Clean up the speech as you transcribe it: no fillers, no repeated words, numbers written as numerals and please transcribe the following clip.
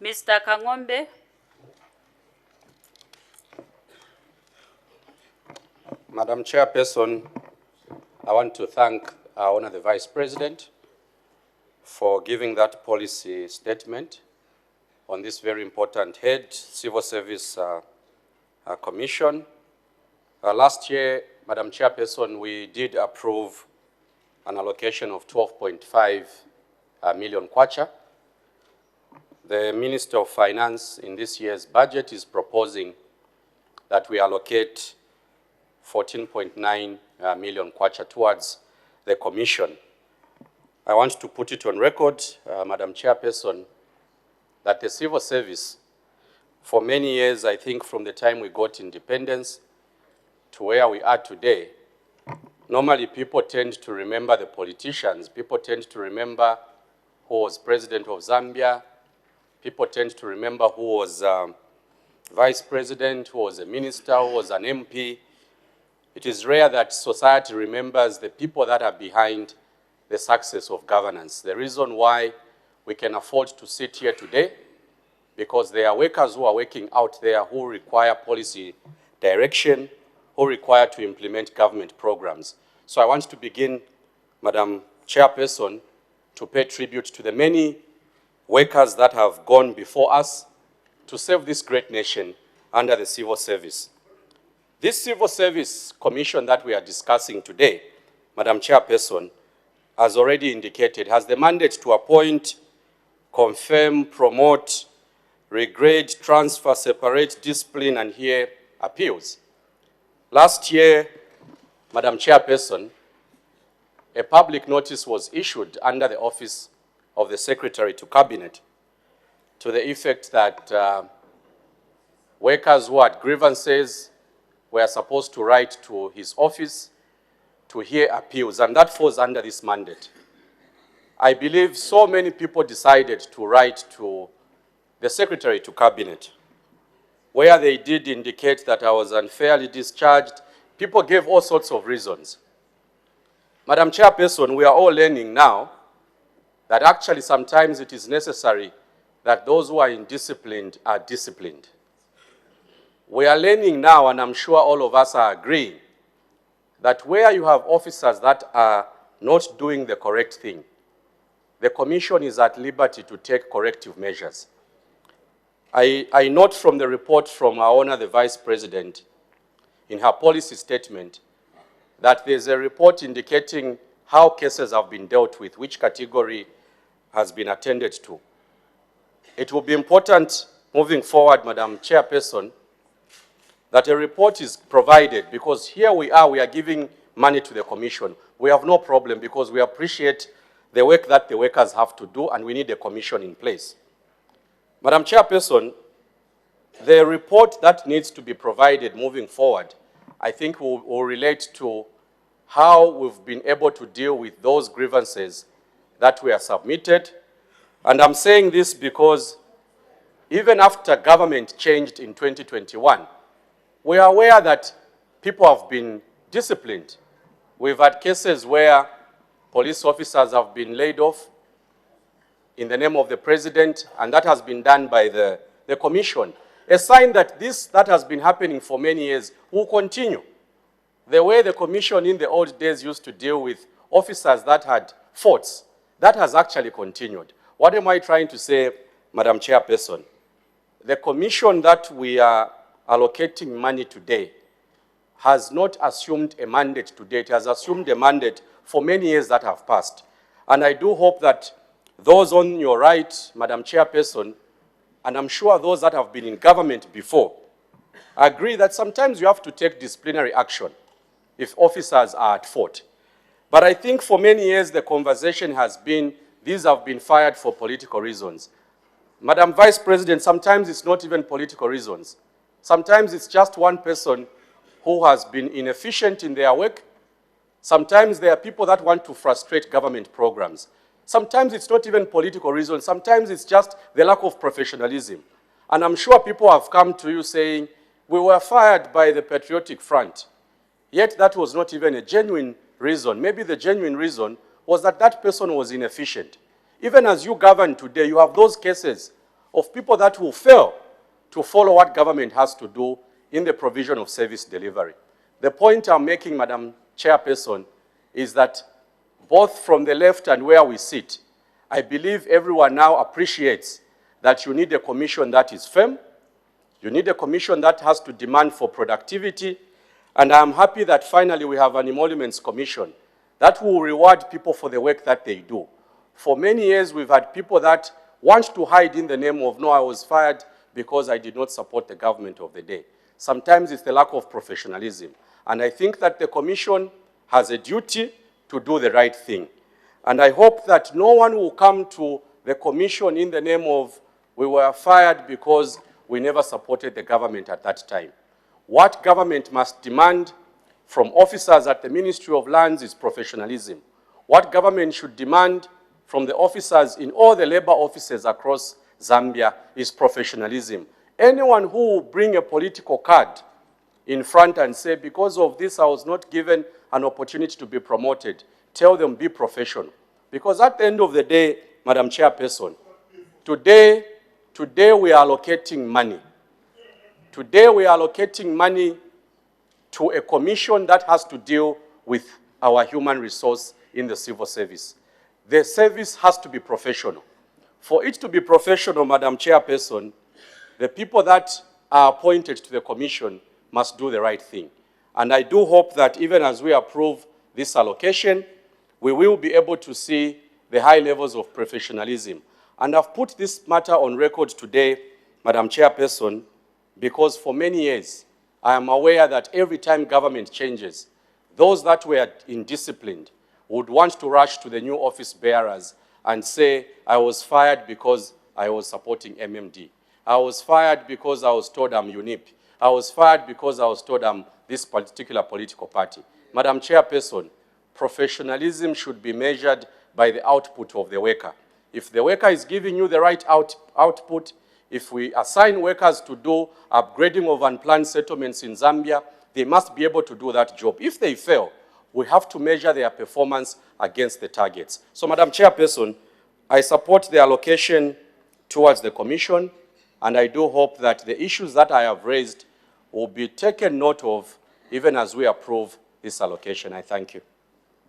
Mr. Kang'ombe. Madam Chairperson, I want to thank our Honour the Vice President for giving that policy statement on this very important head Civil Service Commission. Last year, Madam Chairperson, we did approve an allocation of 12.5 million kwacha. The Minister of Finance in this year's budget is proposing that we allocate 14.9 million kwacha towards the commission. I want to put it on record, Madam Chairperson, that the civil service, for many years, I think from the time we got independence to where we are today, normally people tend to remember the politicians. People tend to remember who was president of Zambia. People tend to remember who was vice president, who was a minister, who was an MP. It is rare that society remembers the people that are behind the success of governance. The reason why we can afford to sit here today, because there are workers who are working out there who require policy direction, who require to implement government programs. So I want to begin, Madam Chairperson, to pay tribute to the many workers that have gone before us to serve this great nation under the civil service. This Civil Service Commission that we are discussing today, Madam Chairperson, has already indicated, has the mandate to appoint, confirm, promote, regrade, transfer, separate, discipline, and hear appeals. Last year, Madam Chairperson, a public notice was issued under the Office of the Secretary to Cabinet to the effect that workers who had grievances were supposed to write to his office to hear appeals, and that falls under this mandate. I believe so many people decided to write to the Secretary to Cabinet, where they did indicate that I was unfairly discharged. People gave all sorts of reasons. Madam Chairperson, we are all learning now that actually sometimes it is necessary that those who are indisciplined are disciplined. We are learning now, and I'm sure all of us are agreeing, that where you have officers that are not doing the correct thing, the Commission is at liberty to take corrective measures. I note from the report from our Honour the Vice President in her policy statement that there's a report indicating how cases have been dealt with, which category has been attended to. It will be important moving forward, Madam Chairperson, that a report is provided, because here we are giving money to the Commission. We have no problem because we appreciate the work that the workers have to do, and we need a commission in place. Madam Chairperson, the report that needs to be provided moving forward, I think will relate to how we've been able to deal with those grievances that were submitted. And I'm saying this because even after government changed in 2021, we are aware that people have been disciplined. We've had cases where police officers have been laid off in the name of the president, and that has been done by the commission. A sign that this that has been happening for many years will continue. The way the commission in the old days used to deal with officers that had faults, that has actually continued. What am I trying to say, Madam Chairperson? The commission that we are allocating money today has not assumed a mandate today. It has assumed a mandate for many years that have passed. And I do hope that those on your right, Madam Chairperson, and I'm sure those that have been in government before, agree that sometimes you have to take disciplinary action if officers are at fault. But I think for many years the conversation has been, these have been fired for political reasons. Madam Vice President, sometimes it's not even political reasons. Sometimes it's just one person who has been inefficient in their work. Sometimes there are people that want to frustrate government programs. Sometimes it's not even political reasons. Sometimes it's just the lack of professionalism. And I'm sure people have come to you saying, we were fired by the Patriotic Front. Yet that was not even a genuine reason. Maybe the genuine reason was that that person was inefficient. Even as you govern today, you have those cases of people that will fail to follow what government has to do in the provision of service delivery. The point I'm making, Madam Chairperson, is that both from the left and where we sit, I believe everyone now appreciates that you need a commission that is firm, you need a commission that has to demand for productivity, and I'm happy that finally we have an emoluments commission that will reward people for the work that they do. For many years, we've had people that want to hide in the name of, no, I was fired because I did not support the government of the day. Sometimes it's the lack of professionalism. And I think that the commission has a duty to do the right thing. And I hope that no one will come to the commission in the name of, we were fired because we never supported the government at that time. What government must demand from officers at the Ministry of Lands is professionalism. What government should demand from the officers in all the labor offices across Zambia is professionalism. Anyone who will bring a political card in front and say, because of this I was not given an opportunity to be promoted, tell them be professional. Because at the end of the day, Madam Chairperson, today we are allocating money. Today we are allocating money to a commission that has to deal with our human resource in the civil service. The service has to be professional. For it to be professional, Madam Chairperson, the people that are appointed to the commission must do the right thing. And I do hope that even as we approve this allocation, we will be able to see the high levels of professionalism. And I've put this matter on record today, Madam Chairperson, because for many years, I am aware that every time government changes, those that were indisciplined would want to rush to the new office bearers and say, I was fired because I was supporting MMD. I was fired because I was told I'm UNIP. I was fired because I was told I'm this particular political party. Madam Chairperson, professionalism should be measured by the output of the worker. If the worker is giving you the right output, if we assign workers to do upgrading of unplanned settlements in Zambia, they must be able to do that job. If they fail, we have to measure their performance against the targets. So, Madam Chairperson, I support the allocation towards the Commission, and I do hope that the issues that I have raised will be taken note of even as we approve this allocation. I thank you.